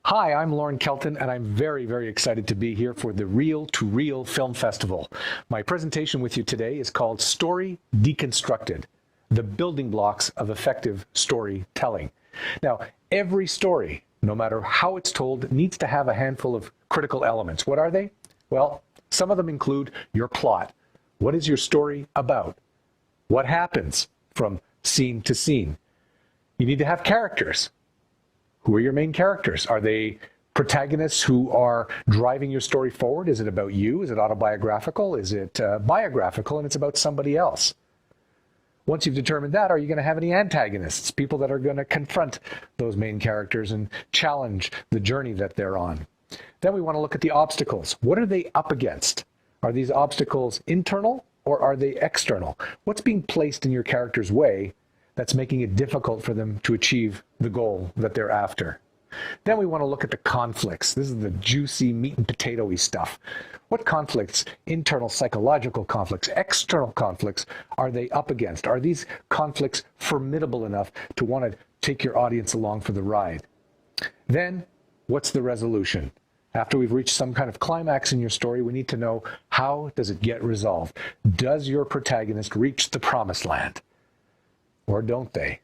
Hi, I'm Loren Kelton, and I'm very excited to be here for the Reel to Reel Film Festival. My presentation with you today is called Story Deconstructed, the building blocks of effective storytelling. Now, every story, no matter how it's told, needs to have a handful of critical elements. What are they? Well, some of them include your plot. What is your story about? What happens from scene to scene? You need to have characters. Who are your main characters? Are they protagonists who are driving your story forward? Is it about you? Is it autobiographical? Is it biographical and it's about somebody else? Once you've determined that, are you going to have any antagonists, people that are going to confront those main characters and challenge the journey that they're on? Then we want to look at the obstacles. What are they up against? Are these obstacles internal or are they external? What's being placed in your character's way that's making it difficult for them to achieve the goal that they're after? Then we want to look at the conflicts. This is the juicy meat and potato-y stuff. What conflicts, internal psychological conflicts, external conflicts, are they up against? Are these conflicts formidable enough to want to take your audience along for the ride? Then, what's the resolution? After we've reached some kind of climax in your story, we need to know, how does it get resolved? Does your protagonist reach the promised land? Or don't they?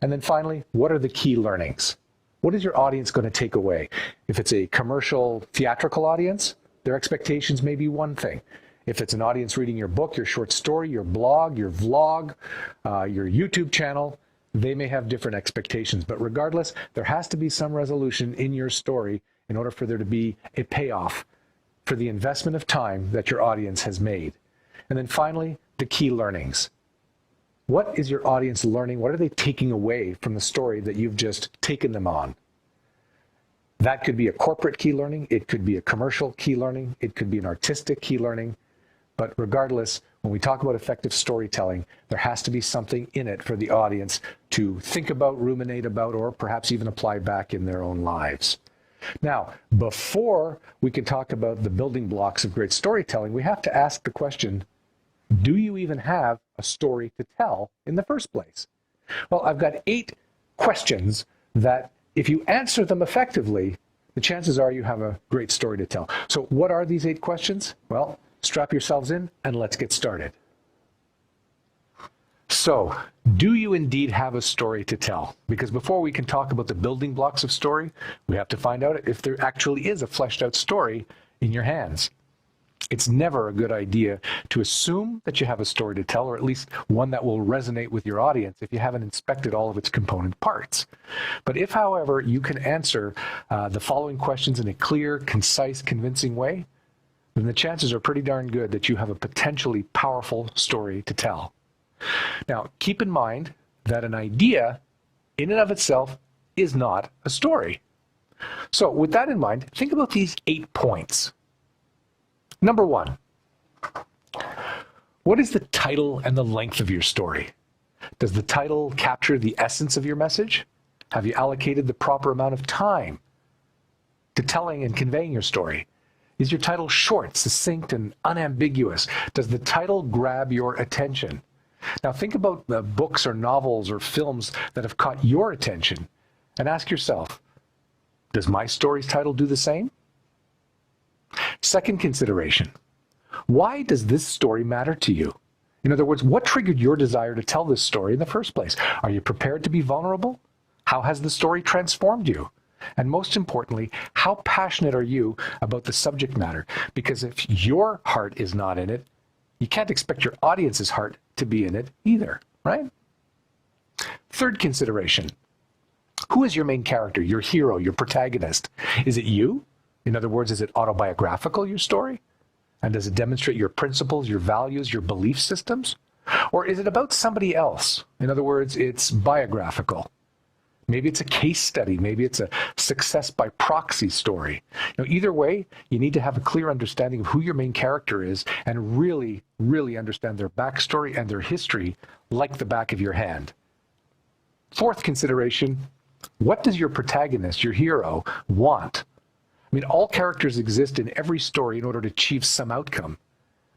And then finally, what are the key learnings? What is your audience going to take away? If it's a commercial theatrical audience, their expectations may be one thing. If it's an audience reading your book, your short story, your blog, your vlog, your YouTube channel, they may have different expectations. But regardless, there has to be some resolution in your story in order for there to be a payoff for the investment of time that your audience has made. And then finally, the key learnings. What is your audience learning? What are they taking away from the story that you've just taken them on? That could be a corporate key learning. It could be a commercial key learning. It could be an artistic key learning. But regardless, when we talk about effective storytelling, there has to be something in it for the audience to think about, ruminate about, or perhaps even apply back in their own lives. Now, before we can talk about the building blocks of great storytelling, we have to ask the question, do you even have a story to tell in the first place? Well, I've got 8 questions that if you answer them effectively, the chances are you have a great story to tell. So what are these 8 questions? Well, strap yourselves in and let's get started. So, do you indeed have a story to tell? Because before we can talk about the building blocks of story, we have to find out if there actually is a fleshed out story in your hands. It's never a good idea to assume that you have a story to tell, or at least one that will resonate with your audience if you haven't inspected all of its component parts. But if, however, you can answer the following questions in a clear, concise, convincing way, then the chances are pretty darn good that you have a potentially powerful story to tell. Now, keep in mind that an idea in and of itself is not a story. So with that in mind, think about these 8 points. Number 1, what is the title and the length of your story? Does the title capture the essence of your message? Have you allocated the proper amount of time to telling and conveying your story? Is your title short, succinct, and unambiguous? Does the title grab your attention? Now think about the books or novels or films that have caught your attention and ask yourself, does my story's title do the same? Second consideration, why does this story matter to you? In other words, what triggered your desire to tell this story in the first place? Are you prepared to be vulnerable? How has the story transformed you? And most importantly, how passionate are you about the subject matter? Because if your heart is not in it, you can't expect your audience's heart to be in it either, right? Third consideration, who is your main character, your hero, your protagonist? Is it you? In other words, is it autobiographical, your story? And does it demonstrate your principles, your values, your belief systems? Or is it about somebody else? In other words, it's biographical. Maybe it's a case study. Maybe it's a success by proxy story. Now, either way, you need to have a clear understanding of who your main character is and really understand their backstory and their history like the back of your hand. Fourth consideration, what does your protagonist, your hero, want? I mean, all characters exist in every story in order to achieve some outcome.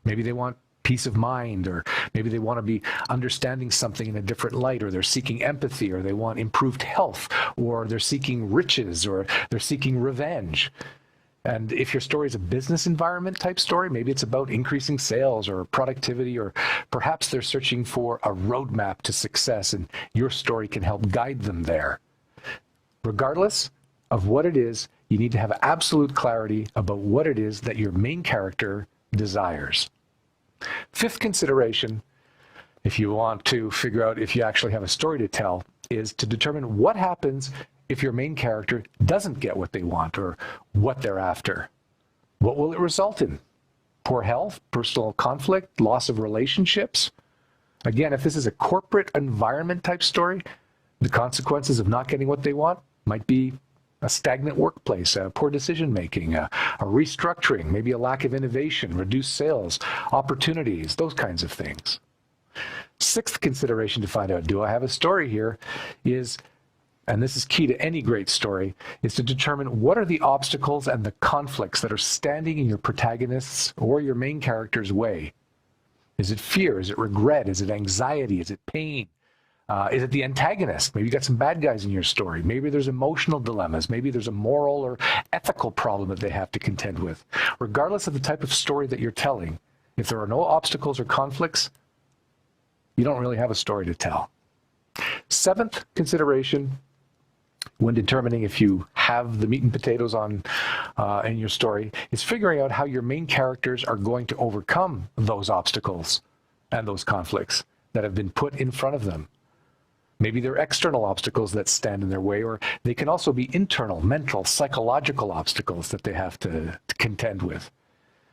Maybe they want peace of mind, or maybe they want to be understanding something in a different light, or they're seeking empathy, or they want improved health, or they're seeking riches, or they're seeking revenge. And if your story is a business environment type story, maybe it's about increasing sales or productivity, or perhaps they're searching for a roadmap to success, and your story can help guide them there. Regardless of what it is, you need to have absolute clarity about what it is that your main character desires. Fifth consideration, if you want to figure out if you actually have a story to tell, is to determine what happens if your main character doesn't get what they want or what they're after. What will it result in? Poor health, personal conflict, loss of relationships? Again, if this is a corporate environment type story, the consequences of not getting what they want might be a stagnant workplace, poor decision-making, a restructuring, maybe a lack of innovation, reduced sales, opportunities, those kinds of things. Sixth consideration to find out, do I have a story here, is, and this is key to any great story, is to determine what are the obstacles and the conflicts that are standing in your protagonist's or your main character's way. Is it fear? Is it regret? Is it anxiety? Is it pain? Is it the antagonist? Maybe you got some bad guys in your story. Maybe there's emotional dilemmas. Maybe there's a moral or ethical problem that they have to contend with. Regardless of the type of story that you're telling, if there are no obstacles or conflicts, you don't really have a story to tell. Seventh consideration when determining if you have the meat and potatoes in your story is figuring out how your main characters are going to overcome those obstacles and those conflicts that have been put in front of them. Maybe they're external obstacles that stand in their way, or they can also be internal, mental, psychological obstacles that they have to contend with.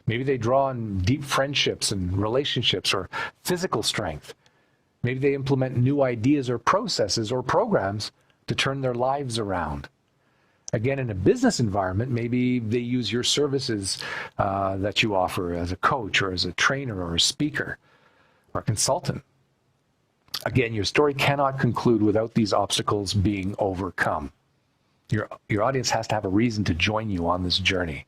Maybe they draw on deep friendships and relationships or physical strength. Maybe they implement new ideas or processes or programs to turn their lives around. Again, in a business environment, maybe they use your services that you offer as a coach or as a trainer or a speaker or a consultant. Again, your story cannot conclude without these obstacles being overcome. Your audience has to have a reason to join you on this journey.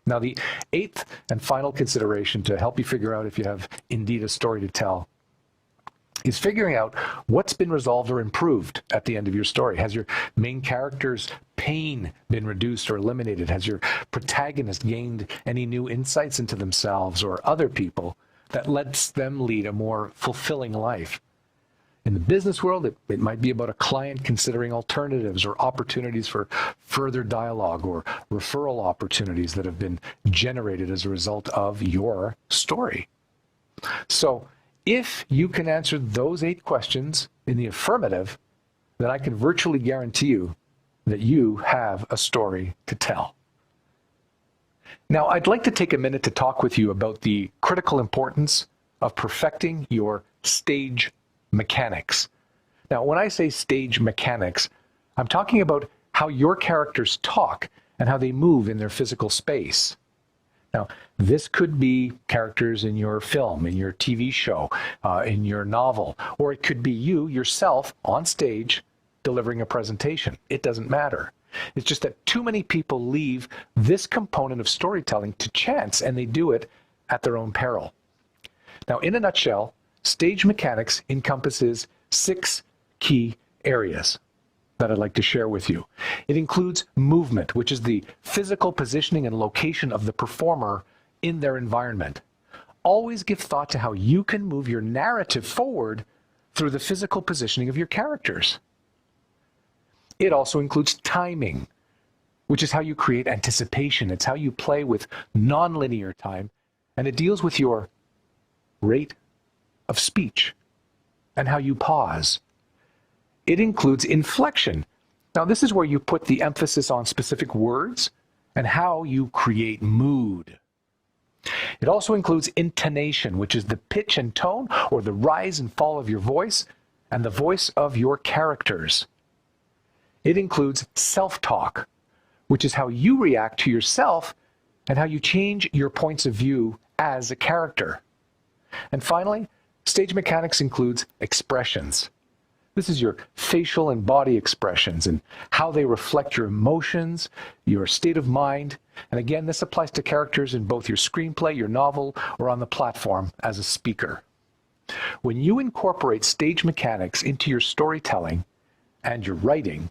Now, the eighth and final consideration to help you figure out if you have indeed a story to tell is figuring out what's been resolved or improved at the end of your story. Has your main character's pain been reduced or eliminated? Has your protagonist gained any new insights into themselves or other people that lets them lead a more fulfilling life? In the business world, it might be about a client considering alternatives or opportunities for further dialogue or referral opportunities that have been generated as a result of your story. So if you can answer those 8 questions in the affirmative, then I can virtually guarantee you that you have a story to tell. Now, I'd like to take a minute to talk with you about the critical importance of perfecting your stage mechanics. Now, when I say stage mechanics, I'm talking about how your characters talk and how they move in their physical space. Now, this could be characters in your film, in your TV show, in your novel, or it could be you yourself on stage delivering a presentation. It doesn't matter. It's just that too many people leave this component of storytelling to chance, and they do it at their own peril. Now, in a nutshell, stage mechanics encompasses 6 key areas that I'd like to share with you. It includes movement, which is the physical positioning and location of the performer in their environment. Always give thought to how you can move your narrative forward through the physical positioning of your characters. It also includes timing, which is how you create anticipation. It's how you play with nonlinear time, and it deals with your rate of speech and how you pause. It includes inflection. Now, this is where you put the emphasis on specific words and how you create mood. It also includes intonation, which is the pitch and tone, or the rise and fall of your voice, and the voice of your characters. It includes self-talk, which is how you react to yourself and how you change your points of view as a character. And finally, stage mechanics includes expressions. This is your facial and body expressions and how they reflect your emotions, your state of mind. And again, this applies to characters in both your screenplay, your novel, or on the platform as a speaker. When you incorporate stage mechanics into your storytelling and your writing,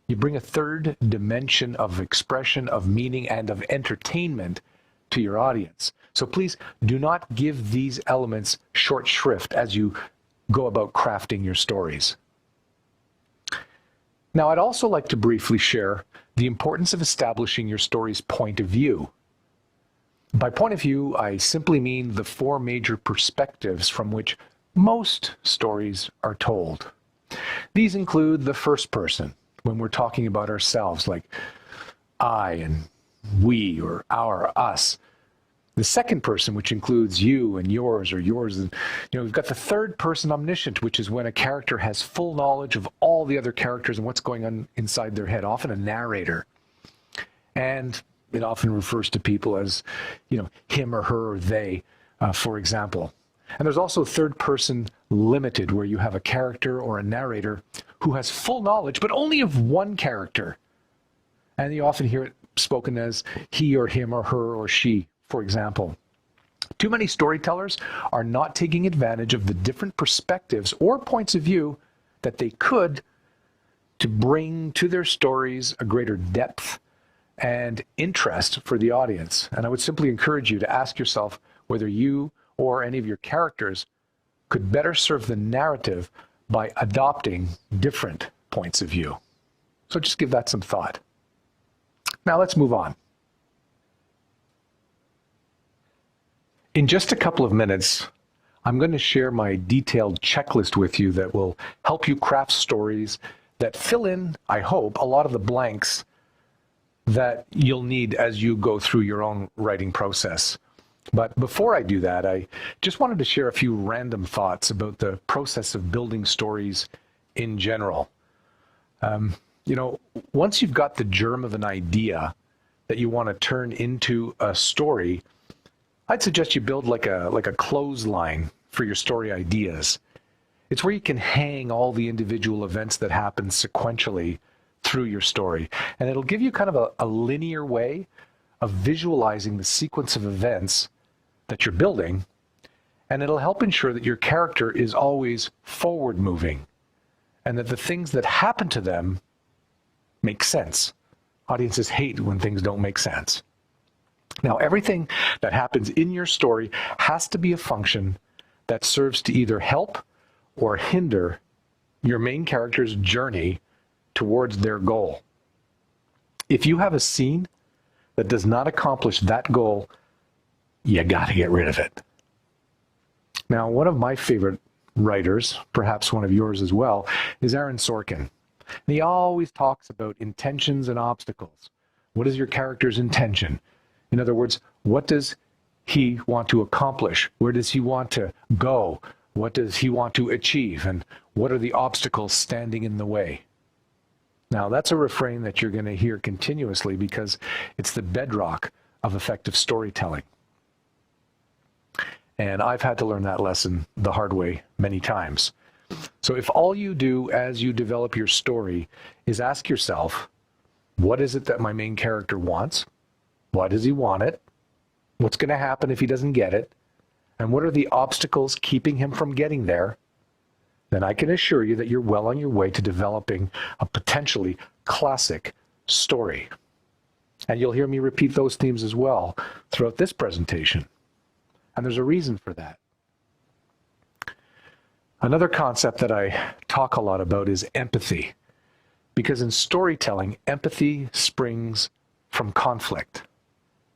you bring a third dimension of expression, of meaning, and of entertainment to your audience. So please do not give these elements short shrift as you go about crafting your stories. Now, I'd also like to briefly share the importance of establishing your story's point of view. By point of view, I simply mean the four major perspectives from which most stories are told. These include the first person, when we're talking about ourselves, like I and we, or our, us. The second person, which includes you and yours, or yours. And, we've got the third person omniscient, which is when a character has full knowledge of all the other characters and what's going on inside their head, often a narrator. And it often refers to people as, him or her or they, for example. And there's also third person limited, where you have a character or a narrator who has full knowledge, but only of one character. And you often hear it spoken as he or him or her or she, for example. Too many storytellers are not taking advantage of the different perspectives or points of view that they could to bring to their stories a greater depth and interest for the audience. And I would simply encourage you to ask yourself whether you or any of your characters could better serve the narrative by adopting different points of view. So just give that some thought. Now let's move on. In just a couple of minutes, I'm going to share my detailed checklist with you that will help you craft stories that fill in, I hope, a lot of the blanks that you'll need as you go through your own writing process. But before I do that, I just wanted to share a few random thoughts about the process of building stories in general. Once you've got the germ of an idea that you want to turn into a story, I'd suggest you build like a clothesline for your story ideas. It's where you can hang all the individual events that happen sequentially through your story. And it'll give you kind of a linear way of visualizing the sequence of events that you're building, and it'll help ensure that your character is always forward moving and that the things that happen to them make sense. Audiences hate when things don't make sense. Now, everything that happens in your story has to be a function that serves to either help or hinder your main character's journey towards their goal. If you have a scene that does not accomplish that goal, you got to get rid of it. Now, one of my favorite writers, perhaps one of yours as well, is Aaron Sorkin. And he always talks about intentions and obstacles. What is your character's intention? In other words, what does he want to accomplish? Where does he want to go? What does he want to achieve? And what are the obstacles standing in the way? Now, that's a refrain that you're going to hear continuously because it's the bedrock of effective storytelling. And I've had to learn that lesson the hard way many times. So if all you do as you develop your story is ask yourself, what is it that my main character wants? Why does he want it? What's going to happen if he doesn't get it? And what are the obstacles keeping him from getting there? Then I can assure you that you're well on your way to developing a potentially classic story. And you'll hear me repeat those themes as well throughout this presentation. And there's a reason for that. Another concept that I talk a lot about is empathy. Because in storytelling, empathy springs from conflict.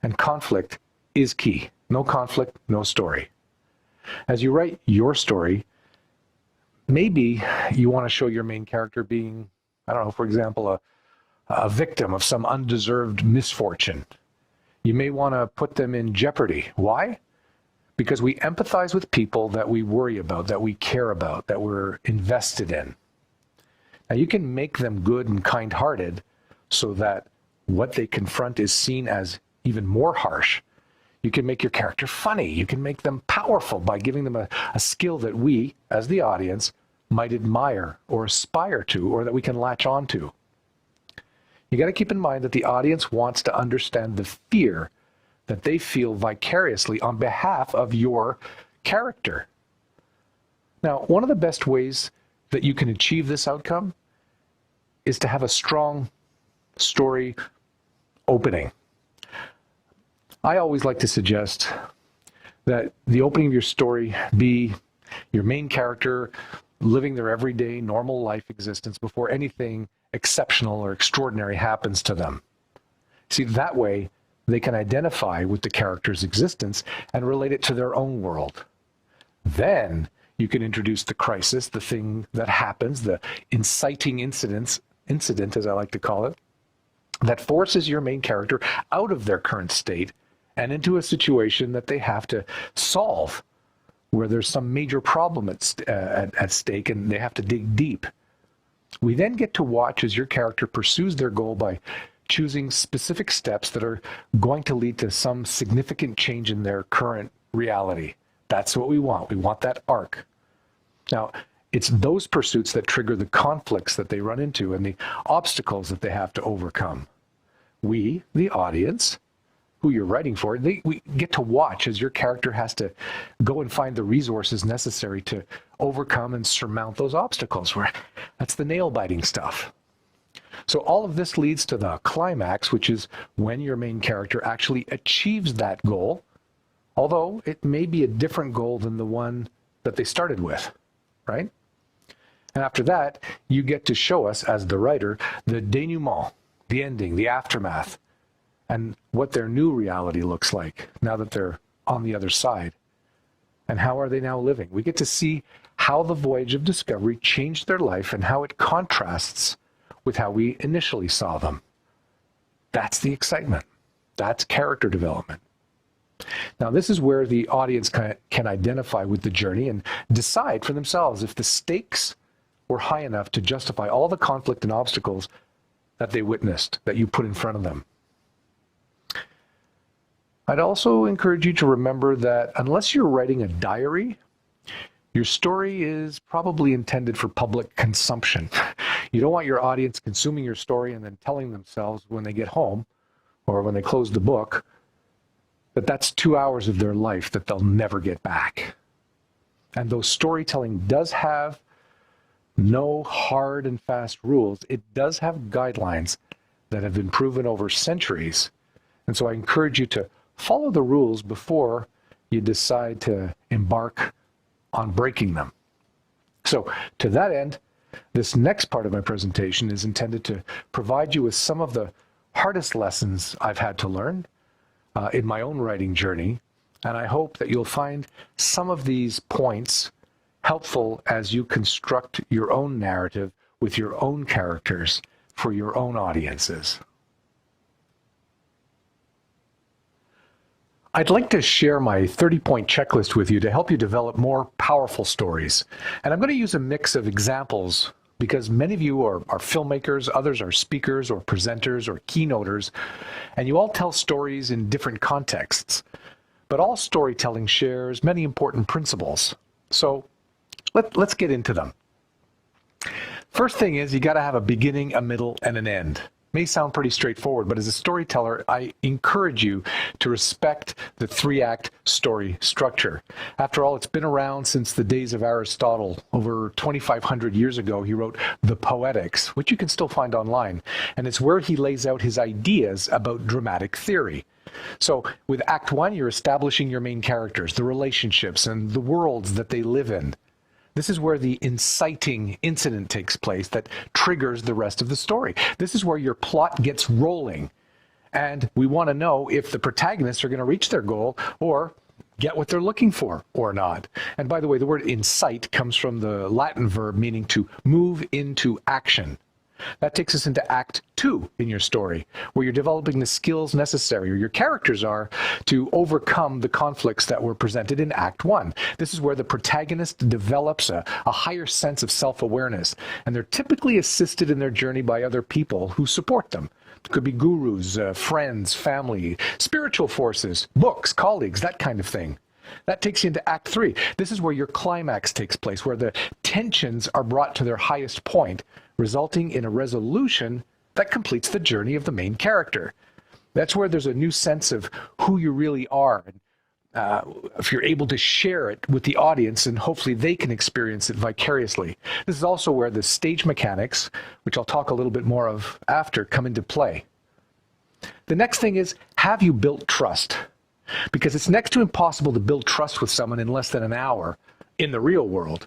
And conflict is key. No conflict, no story. As you write your story, maybe you want to show your main character being, I don't know, for example, a victim of some undeserved misfortune. You may want to put them in jeopardy. Why? Because we empathize with people that we worry about, that we care about, that we're invested in. Now, you can make them good and kind-hearted so that what they confront is seen as even more harsh. You can make your character funny. You can make them powerful by giving them a skill that we, as the audience, might admire or aspire to, or that we can latch onto. You got to keep in mind that the audience wants to understand the fear that they feel vicariously on behalf of your character. Now, one of the best ways that you can achieve this outcome is to have a strong story opening. I always like to suggest that the opening of your story be your main character living their everyday, normal life existence before anything exceptional or extraordinary happens to them. See, that way they can identify with the character's existence and relate it to their own world. Then you can introduce the crisis, the thing that happens, the inciting incident, as I like to call it, that forces your main character out of their current state and into a situation that they have to solve, where there's some major problem at stake and they have to dig deep. We then get to watch as your character pursues their goal by choosing specific steps that are going to lead to some significant change in their current reality. That's what we want. We want that arc. Now, it's those pursuits that trigger the conflicts that they run into and the obstacles that they have to overcome. We, the audience, who you're writing for, we get to watch as your character has to go and find the resources necessary to overcome and surmount those obstacles. That's the nail-biting stuff. So all of this leads to the climax, which is when your main character actually achieves that goal, although it may be a different goal than the one that they started with, right? And after that, you get to show us, as the writer, the denouement, the ending, the aftermath, and what their new reality looks like now that they're on the other side. And how are they now living? We get to see how the voyage of discovery changed their life and how it contrasts with how we initially saw them. That's the excitement. That's character development. Now, this is where the audience can identify with the journey and decide for themselves if the stakes were high enough to justify all the conflict and obstacles that they witnessed, that you put in front of them. I'd also encourage you to remember that unless you're writing a diary, your story is probably intended for public consumption. You don't want your audience consuming your story and then telling themselves when they get home or when they close the book that that's 2 hours of their life that they'll never get back. And though storytelling does have no hard and fast rules, it does have guidelines that have been proven over centuries. And so I encourage you to follow the rules before you decide to embark on breaking them. So to that end, this next part of my presentation is intended to provide you with some of the hardest lessons I've had to learn in my own writing journey. And I hope that you'll find some of these points helpful as you construct your own narrative with your own characters for your own audiences. I'd like to share my 30-point checklist with you to help you develop more powerful stories. And I'm going to use a mix of examples because many of you are filmmakers, others are speakers or presenters or keynoters, and you all tell stories in different contexts. But all storytelling shares many important principles. So let's get into them. First thing is you got to have a beginning, a middle, and an end. May sound pretty straightforward, but as a storyteller, I encourage you to respect the 3-act story structure. After all, it's been around since the days of Aristotle. Over 2,500 years ago, he wrote the Poetics, which you can still find online. And it's where he lays out his ideas about dramatic theory. So with Act 1, you're establishing your main characters, the relationships, and the worlds that they live in. This is where the inciting incident takes place that triggers the rest of the story. This is where your plot gets rolling. And we want to know if the protagonists are going to reach their goal or get what they're looking for or not. And by the way, the word incite comes from the Latin verb meaning to move into action. That takes us into Act 2 in your story, where you're developing the skills necessary, or your characters are, to overcome the conflicts that were presented in Act 1. This is where the protagonist develops a higher sense of self-awareness, and they're typically assisted in their journey by other people who support them. It could be gurus, friends, family, spiritual forces, books, colleagues, that kind of thing. That takes you into Act 3. This is where your climax takes place, where the tensions are brought to their highest point, resulting in a resolution that completes the journey of the main character. That's where there's a new sense of who you really are. If you're able to share it with the audience, and hopefully they can experience it vicariously. This is also where the stage mechanics, which I'll talk a little bit more of after, come into play. The next thing is, have you built trust? Because it's next to impossible to build trust with someone in less than an hour in the real world.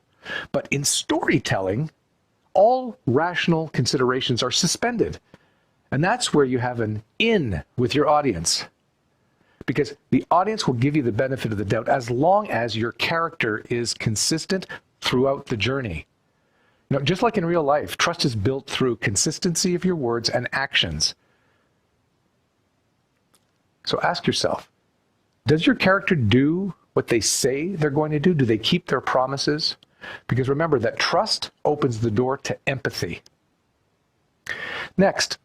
But in storytelling, all rational considerations are suspended. And that's where you have an in with your audience. Because the audience will give you the benefit of the doubt as long as your character is consistent throughout the journey. You know, just like in real life, trust is built through consistency of your words and actions. So ask yourself, does your character do what they say they're going to do? Do they keep their promises? Because remember that trust opens the door to empathy. Next,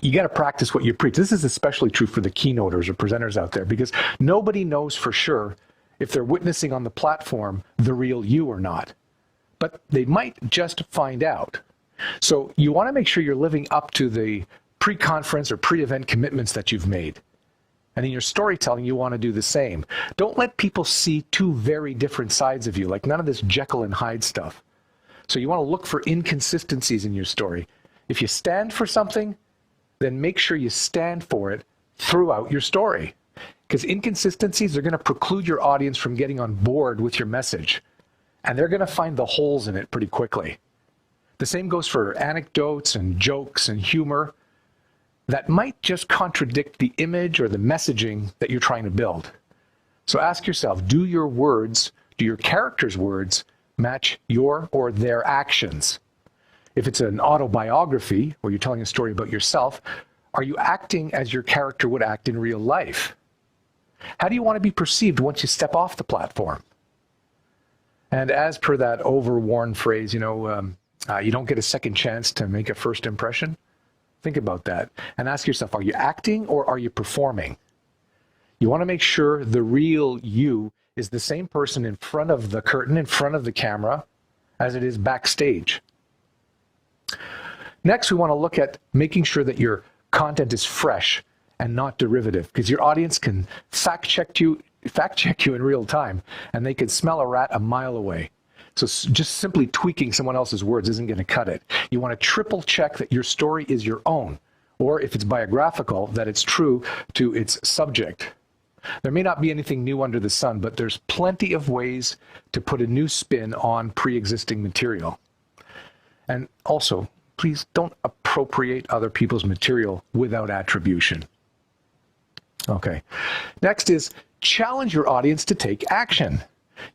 you got to practice what you preach. This is especially true for the keynoters or presenters out there, because nobody knows for sure if they're witnessing on the platform the real you or not. But they might just find out. So you want to make sure you're living up to the pre-conference or pre-event commitments that you've made. And in your storytelling, you want to do the same. Don't let people see two very different sides of you, like none of this Jekyll and Hyde stuff. So you want to look for inconsistencies in your story. If you stand for something, then make sure you stand for it throughout your story. Because inconsistencies are going to preclude your audience from getting on board with your message. And they're going to find the holes in it pretty quickly. The same goes for anecdotes and jokes and humor that might just contradict the image or the messaging that you're trying to build. So ask yourself, do your words, do your character's words match your or their actions? If it's an autobiography, or you're telling a story about yourself, are you acting as your character would act in real life? How do you want to be perceived once you step off the platform? And as per that overworn phrase, you don't get a second chance to make a first impression. Think about that and ask yourself, are you acting or are you performing? You want to make sure the real you is the same person in front of the curtain, in front of the camera, as it is backstage. Next, we want to look at making sure that your content is fresh and not derivative, because your audience can fact check you in real time, and they can smell a rat a mile away. So just simply tweaking someone else's words isn't going to cut it. You want to triple check that your story is your own, or if it's biographical, that it's true to its subject. There may not be anything new under the sun, but there's plenty of ways to put a new spin on pre-existing material. And also, please don't appropriate other people's material without attribution. Okay. Next is challenge your audience to take action.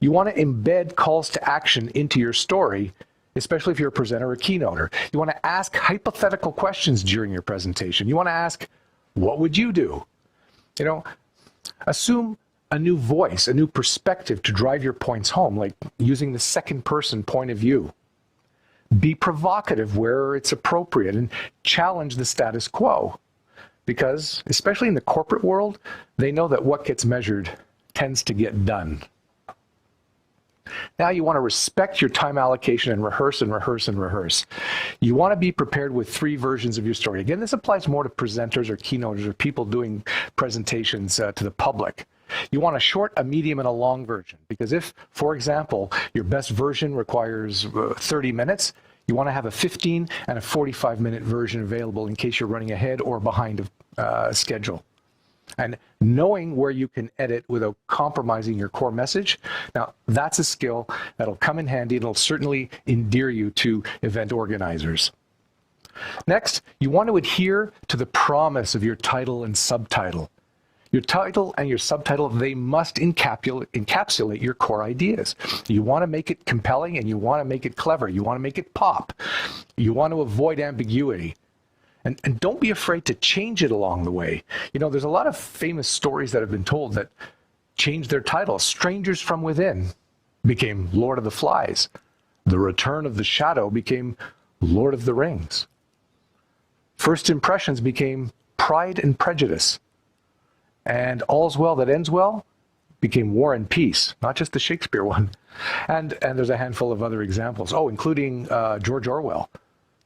You want to embed calls to action into your story, especially if you're a presenter or a keynoter. You want to ask hypothetical questions during your presentation. You want to ask, what would you do? Assume a new voice, a new perspective to drive your points home, like using the second person point of view. Be provocative where it's appropriate and challenge the status quo. Because, especially in the corporate world, they know that what gets measured tends to get done. Now you want to respect your time allocation and rehearse and rehearse and rehearse. You want to be prepared with 3 versions of your story. Again, this applies more to presenters or keynoters or people doing presentations to the public. You want a short, a medium, and a long version. Because if, for example, your best version requires 30 minutes, you want to have a 15 and a 45-minute version available in case you're running ahead or behind schedule. And knowing where you can edit without compromising your core message, now that's a skill that'll come in handy and it'll certainly endear you to event organizers. Next, you want to adhere to the promise of your title and subtitle. Your title and your subtitle, they must encapsulate your core ideas. You want to make it compelling and you want to make it clever. You want to make it pop. You want to avoid ambiguity. And don't be afraid to change it along the way. There's a lot of famous stories that have been told that changed their title. Strangers from Within became Lord of the Flies. The Return of the Shadow became Lord of the Rings. First Impressions became Pride and Prejudice. And All's Well That Ends Well became War and Peace, not just the Shakespeare one. And there's a handful of other examples. Oh, including George Orwell.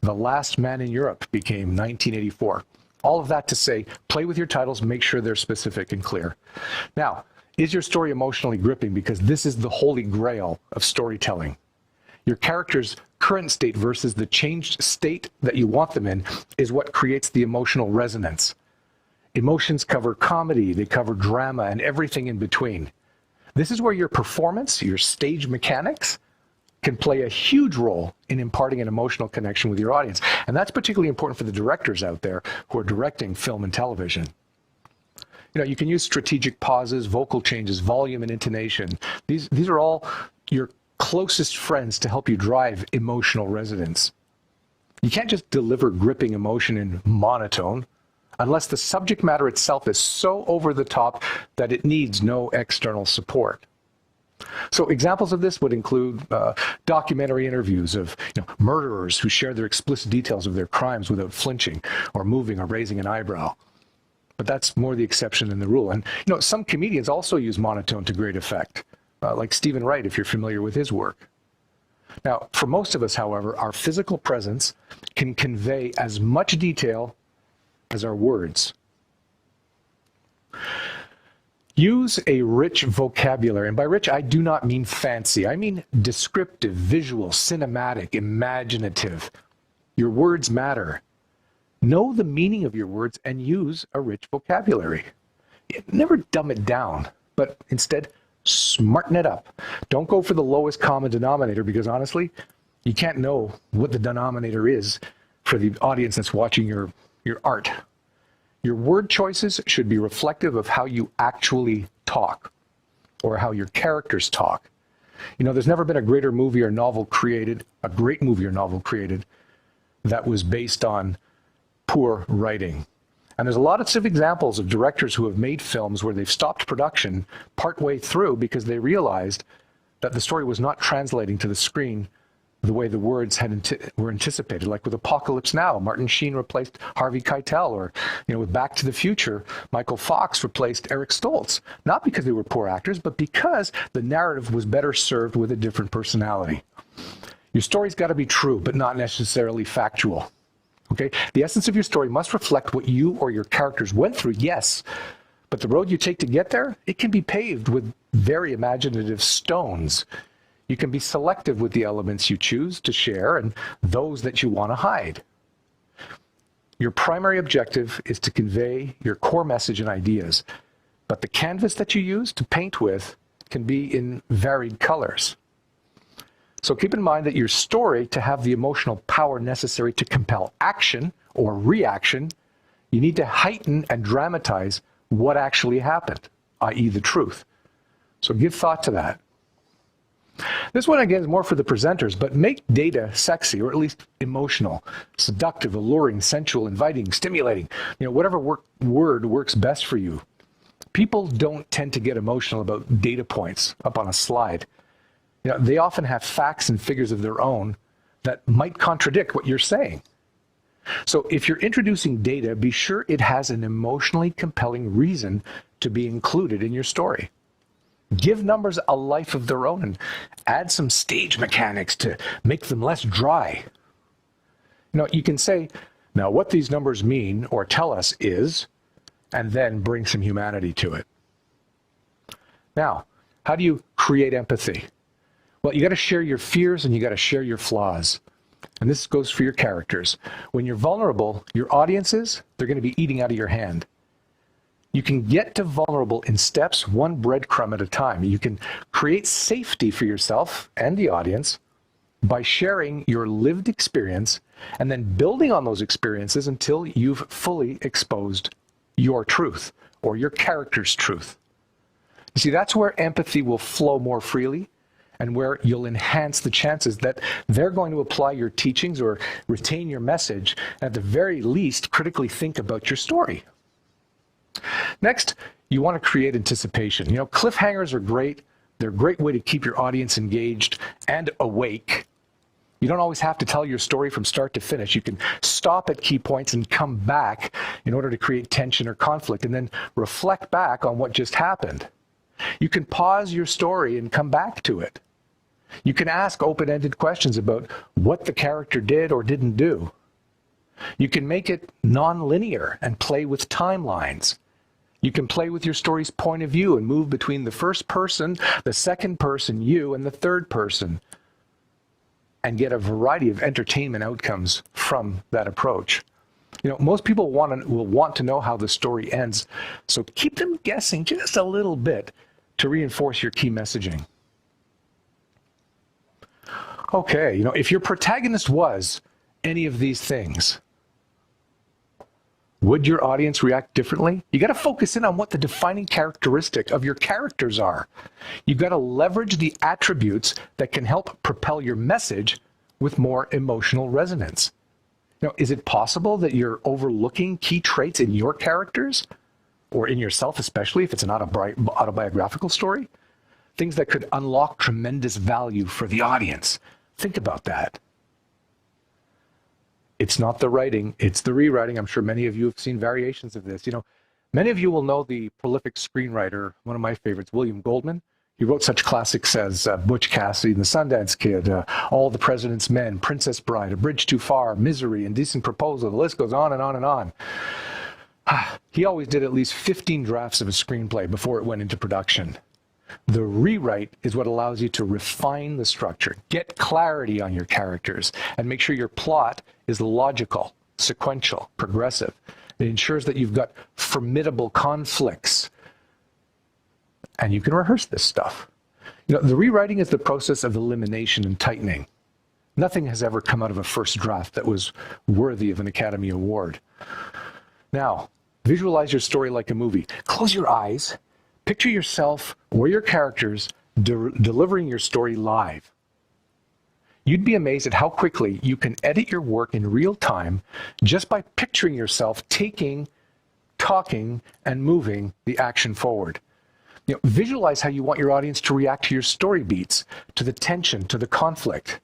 The Last Man in Europe became 1984. All of that to say, play with your titles, make sure they're specific and clear. Now, is your story emotionally gripping? Because this is the holy grail of storytelling. Your character's current state versus the changed state that you want them in is what creates the emotional resonance. Emotions cover comedy, they cover drama, and everything in between. This is where your performance, your stage mechanics, can play a huge role in imparting an emotional connection with your audience. And that's particularly important for the directors out there who are directing film and television. You know, you can use strategic pauses, vocal changes, volume, and intonation. These are all your closest friends to help you drive emotional resonance. You can't just deliver gripping emotion in monotone unless the subject matter itself is so over the top that it needs no external support. So examples of this would include documentary interviews of murderers who share their explicit details of their crimes without flinching or moving or raising an eyebrow. But that's more the exception than the rule. And some comedians also use monotone to great effect, like Stephen Wright, if you're familiar with his work. Now, for most of us, however, our physical presence can convey as much detail as our words. Use a rich vocabulary, and by rich I do not mean fancy. I mean descriptive, visual, cinematic, imaginative. Your words matter. Know the meaning of your words and use a rich vocabulary. Never dumb it down, but instead smarten it up. Don't go for the lowest common denominator, because honestly, you can't know what the denominator is for the audience that's watching your art. Your word choices should be reflective of how you actually talk, or how your characters talk. There's never been a great movie or novel created that was based on poor writing. And there's a lot of examples of directors who have made films where they've stopped production partway through because they realized that the story was not translating to the screen the way the words were anticipated. Like with Apocalypse Now, Martin Sheen replaced Harvey Keitel, or with Back to the Future, Michael Fox replaced Eric Stoltz. Not because they were poor actors, but because the narrative was better served with a different personality. Your story's got to be true, but not necessarily factual. Okay? The essence of your story must reflect what you or your characters went through, yes, but the road you take to get there, it can be paved with very imaginative stones. You can be selective with the elements you choose to share and those that you want to hide. Your primary objective is to convey your core message and ideas, but the canvas that you use to paint with can be in varied colors. So keep in mind that your story, to have the emotional power necessary to compel action or reaction, you need to heighten and dramatize what actually happened, i.e. the truth. So give thought to that. This one, again, is more for the presenters, but make data sexy, or at least emotional, seductive, alluring, sensual, inviting, stimulating, whatever word works best for you. People don't tend to get emotional about data points up on a slide. They often have facts and figures of their own that might contradict what you're saying. So if you're introducing data, be sure it has an emotionally compelling reason to be included in your story. Give numbers a life of their own and add some stage mechanics to make them less dry. You can say, now what these numbers mean or tell us is, and then bring some humanity to it. Now, how do you create empathy? Well, you got to share your fears and you got to share your flaws. And this goes for your characters. When you're vulnerable, your audiences, they're going to be eating out of your hand. You can get to vulnerable in steps, one breadcrumb at a time. You can create safety for yourself and the audience by sharing your lived experience and then building on those experiences until you've fully exposed your truth or your character's truth. You see, that's where empathy will flow more freely and where you'll enhance the chances that they're going to apply your teachings or retain your message, and at the very least, critically think about your story. Next, you want to create anticipation. Cliffhangers are great. They're a great way to keep your audience engaged and awake. You don't always have to tell your story from start to finish. You can stop at key points and come back in order to create tension or conflict, and then reflect back on what just happened. You can pause your story and come back to it. You can ask open-ended questions about what the character did or didn't do. You can make it non-linear and play with timelines. You can play with your story's point of view and move between the first person, the second person, you, and the third person, and get a variety of entertainment outcomes from that approach. Most people will want to know how the story ends, so keep them guessing just a little bit to reinforce your key messaging. Okay, if your protagonist was any of these things, would your audience react differently? You got to focus in on what the defining characteristic of your characters are. You've got to leverage the attributes that can help propel your message with more emotional resonance. Is it possible that you're overlooking key traits in your characters, or in yourself, especially if it's an autobiographical story? Things that could unlock tremendous value for the audience. Think about that. It's not the writing, it's the rewriting. I'm sure many of you have seen variations of this. Many of you will know the prolific screenwriter, one of my favorites, William Goldman. He wrote such classics as Butch Cassidy and the Sundance Kid, All the President's Men, Princess Bride, A Bridge Too Far, Misery, Indecent Proposal. The list goes on and on and on. He always did at least 15 drafts of a screenplay before it went into production. The rewrite is what allows you to refine the structure, get clarity on your characters, and make sure your plot is logical, sequential, progressive. It ensures that you've got formidable conflicts. And you can rehearse this stuff. The rewriting is the process of elimination and tightening. Nothing has ever come out of a first draft that was worthy of an Academy Award. Now, visualize your story like a movie. Close your eyes. Picture yourself or your characters delivering your story live. You'd be amazed at how quickly you can edit your work in real time just by picturing yourself taking, talking, and moving the action forward. Visualize how you want your audience to react to your story beats, to the tension, to the conflict.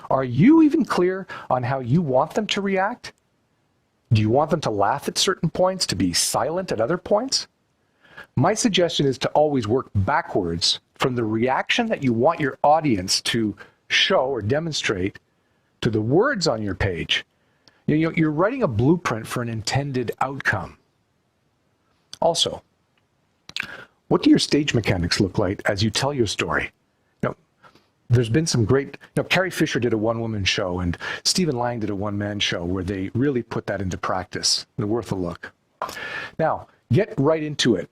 Are you even clear on how you want them to react? Do you want them to laugh at certain points, to be silent at other points? My suggestion is to always work backwards from the reaction that you want your audience to show or demonstrate to the words on your page. You're writing a blueprint for an intended outcome. Also, what do your stage mechanics look like as you tell your story? There's been some great, Carrie Fisher did a one-woman show, and Stephen Lang did a one-man show where they really put that into practice. They're worth a look. Now, get right into it.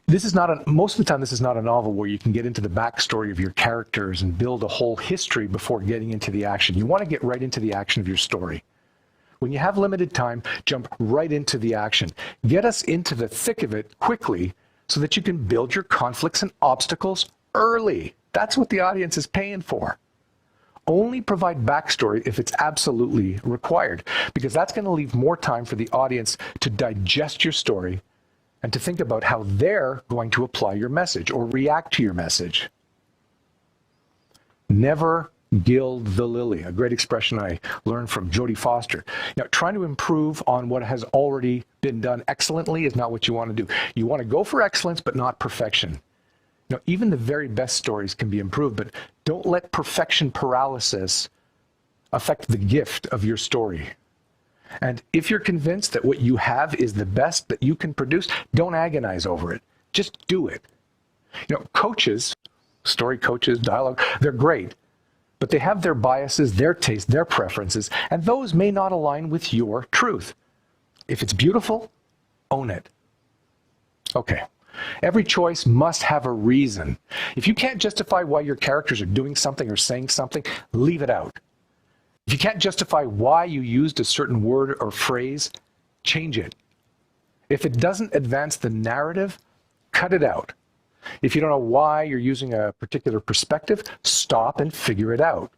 Most of the time, this is not a novel where you can get into the backstory of your characters and build a whole history before getting into the action. You want to get right into the action of your story. When you have limited time, jump right into the action. Get us into the thick of it quickly so that you can build your conflicts and obstacles early. That's what the audience is paying for. Only provide backstory if it's absolutely required, because that's going to leave more time for the audience to digest your story and to think about how they're going to apply your message or react to your message. Never gild the lily, a great expression I learned from Jodie Foster. Trying to improve on what has already been done excellently is not what you want to do. You want to go for excellence, but not perfection. Even the very best stories can be improved, but don't let perfection paralysis affect the gift of your story. And if you're convinced that what you have is the best that you can produce, don't agonize over it. Just do it. Coaches, story coaches, dialogue, they're great, but they have their biases, their tastes, their preferences, and those may not align with your truth. If it's beautiful, own it. Okay. Every choice must have a reason. If you can't justify why your characters are doing something or saying something, leave it out. If you can't justify why you used a certain word or phrase, change it. If it doesn't advance the narrative, cut it out. If you don't know why you're using a particular perspective, stop and figure it out.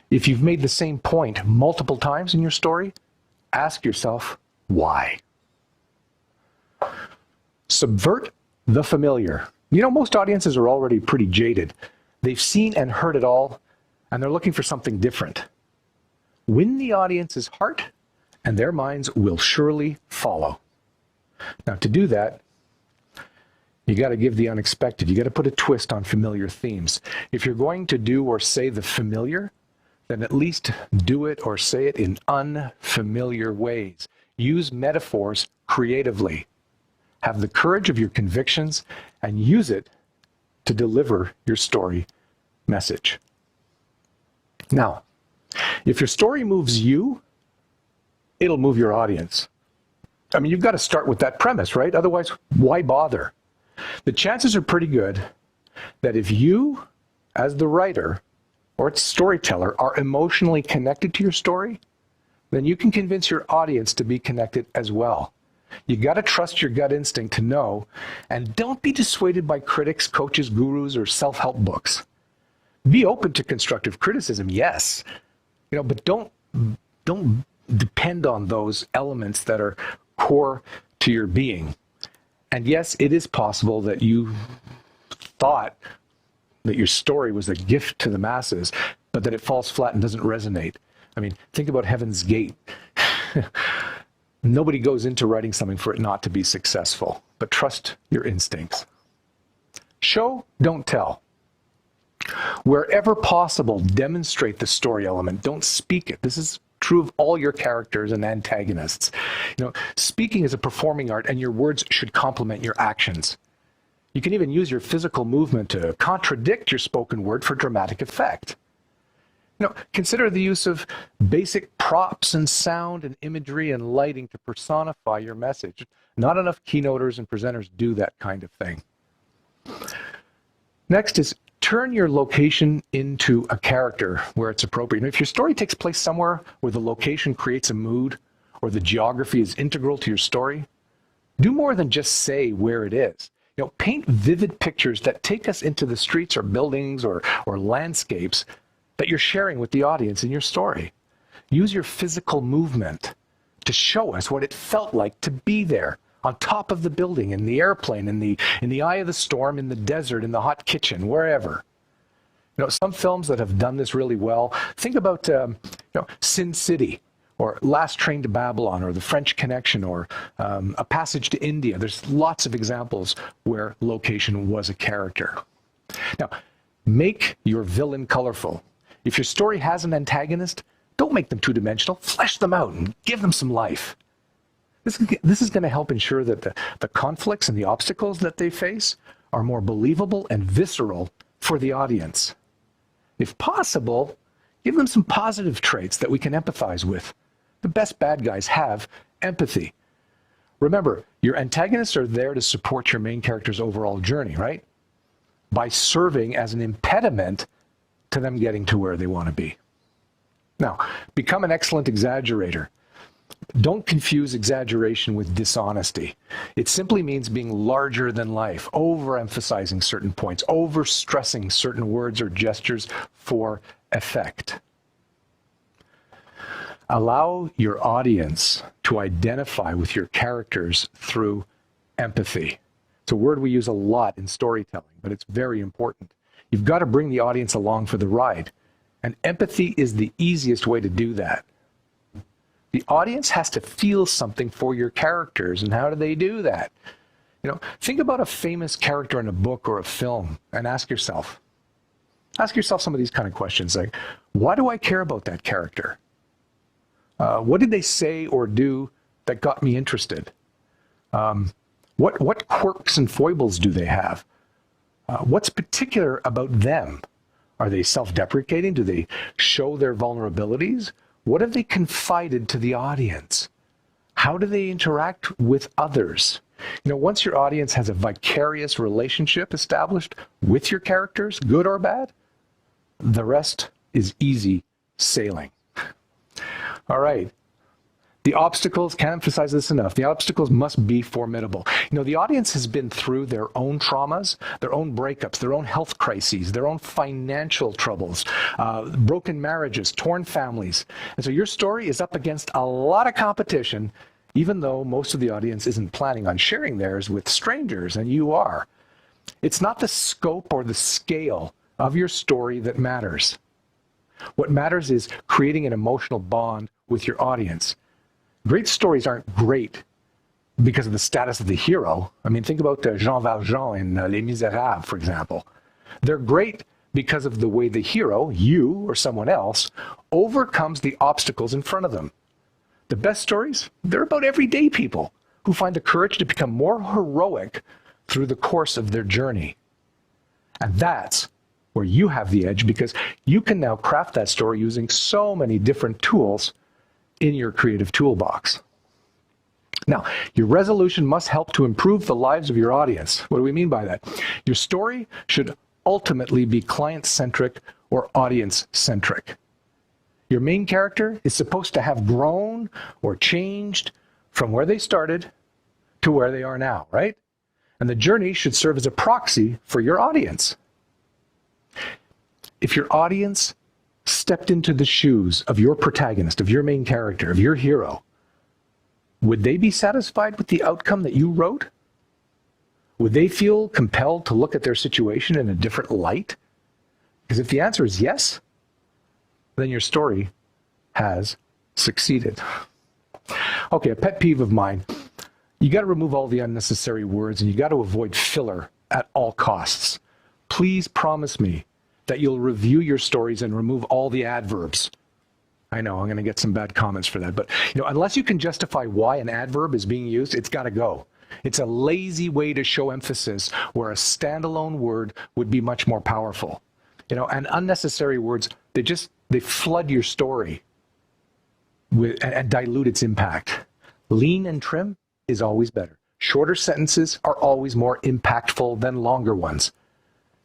If you've made the same point multiple times in your story, ask yourself why. Subvert the familiar. Most audiences are already pretty jaded. They've seen and heard it all, and they're looking for something different. Win the audience's heart, and their minds will surely follow. Now, to do that, You got to give the unexpected. You got to put a twist on familiar themes. If you're going to do or say the familiar, then at least do it or say it in unfamiliar ways. Use metaphors creatively. Have the courage of your convictions and use it to deliver your story message. Now, if your story moves you, it'll move your audience. I mean, you've got to start with that premise, right? Otherwise, why bother? The chances are pretty good that if you, as the writer or storyteller, are emotionally connected to your story, then you can convince your audience to be connected as well. You got to trust your gut instinct to know, and don't be dissuaded by critics, coaches, gurus, or self-help books. Be open to constructive criticism, yes, but don't depend on those elements that are core to your being. And yes, it is possible that you thought that your story was a gift to the masses, but that it falls flat and doesn't resonate. I mean, think about Heaven's Gate. Nobody goes into writing something for it not to be successful, but trust your instincts. Show, don't tell. Wherever possible, demonstrate the story element. Don't speak it. This is true of all your characters and antagonists. Speaking is a performing art, and your words should complement your actions. You can even use your physical movement to contradict your spoken word for dramatic effect. Consider the use of basic props and sound and imagery and lighting to personify your message. Not enough keynoters and presenters do that kind of thing. Next is turn your location into a character where it's appropriate. If your story takes place somewhere where the location creates a mood or the geography is integral to your story, do more than just say where it is. Paint vivid pictures that take us into the streets or buildings or landscapes that you're sharing with the audience in your story. Use your physical movement to show us what it felt like to be there, on top of the building, in the airplane, in the eye of the storm, in the desert, in the hot kitchen, wherever. Some films that have done this really well, think about Sin City, or Last Train to Babylon, or The French Connection, or A Passage to India. There's lots of examples where location was a character. Now, make your villain colorful. If your story has an antagonist, don't make them two-dimensional. Flesh them out and give them some life. This is going to help ensure that the conflicts and the obstacles that they face are more believable and visceral for the audience. If possible, give them some positive traits that we can empathize with. The best bad guys have empathy. Remember, your antagonists are there to support your main character's overall journey, right? By serving as an impediment to them getting to where they want to be. Now, become an excellent exaggerator. Don't confuse exaggeration with dishonesty. It simply means being larger than life, overemphasizing certain points, overstressing certain words or gestures for effect. Allow your audience to identify with your characters through empathy. It's a word we use a lot in storytelling, but it's very important. You've got to bring the audience along for the ride, and empathy is the easiest way to do that. The audience has to feel something for your characters, and how do they do that? Think about a famous character in a book or a film and ask yourself some of these kind of questions, like, why do I care about that character? What did they say or do that got me interested? What quirks and foibles do they have? What's particular about them? Are they self-deprecating? Do they show their vulnerabilities? What have they confided to the audience? How do they interact with others? Once your audience has a vicarious relationship established with your characters, good or bad, the rest is easy sailing. All right. The obstacles, can't emphasize this enough, the obstacles must be formidable. The audience has been through their own traumas, their own breakups, their own health crises, their own financial troubles, broken marriages, torn families. And so your story is up against a lot of competition, even though most of the audience isn't planning on sharing theirs with strangers, and you are. It's not the scope or the scale of your story that matters. What matters is creating an emotional bond with your audience. Great stories aren't great because of the status of the hero. I mean, think about Jean Valjean in Les Miserables, for example. They're great because of the way the hero, you or someone else, overcomes the obstacles in front of them. The best stories, they're about everyday people who find the courage to become more heroic through the course of their journey. And that's where you have the edge, because you can now craft that story using so many different tools in your creative toolbox. Now, your resolution must help to improve the lives of your audience. What do we mean by that? Your story should ultimately be client-centric or audience-centric. Your main character is supposed to have grown or changed from where they started to where they are now, right? And the journey should serve as a proxy for your audience. If your audience stepped into the shoes of your protagonist, of your main character, of your hero, would they be satisfied with the outcome that you wrote? Would they feel compelled to look at their situation in a different light? Because if the answer is yes, then your story has succeeded. Okay, a pet peeve of mine. You got to remove all the unnecessary words, and you got to avoid filler at all costs. Please promise me that you'll review your stories and remove all the adverbs. I know I'm going to get some bad comments for that, but unless you can justify why an adverb is being used, it's got to go. It's a lazy way to show emphasis where a standalone word would be much more powerful. And unnecessary words, they flood your story and dilute its impact. Lean and trim is always better. Shorter sentences are always more impactful than longer ones.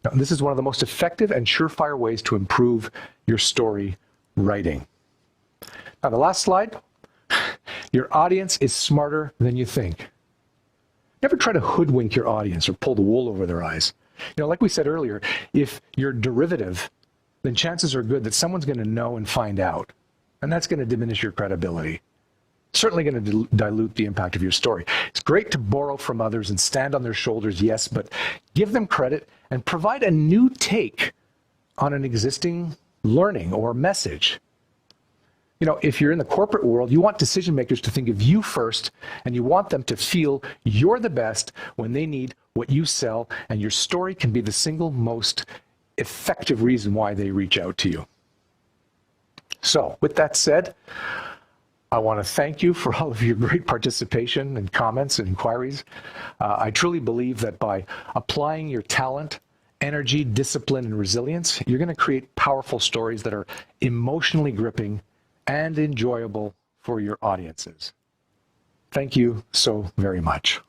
Now, this is one of the most effective and surefire ways to improve your story writing. Now, the last slide. Your audience is smarter than you think. Never try to hoodwink your audience or pull the wool over their eyes. Like we said earlier, if you're derivative, then chances are good that someone's going to know and find out. And that's going to diminish your credibility. Certainly going to dilute the impact of your story. It's great to borrow from others and stand on their shoulders, yes, but give them credit and provide a new take on an existing learning or message. If you're in the corporate world, you want decision makers to think of you first, and you want them to feel you're the best when they need what you sell, and your story can be the single most effective reason why they reach out to you. So, with that said, I want to thank you for all of your great participation and comments and inquiries. I truly believe that by applying your talent, energy, discipline, and resilience, you're going to create powerful stories that are emotionally gripping and enjoyable for your audiences. Thank you so very much.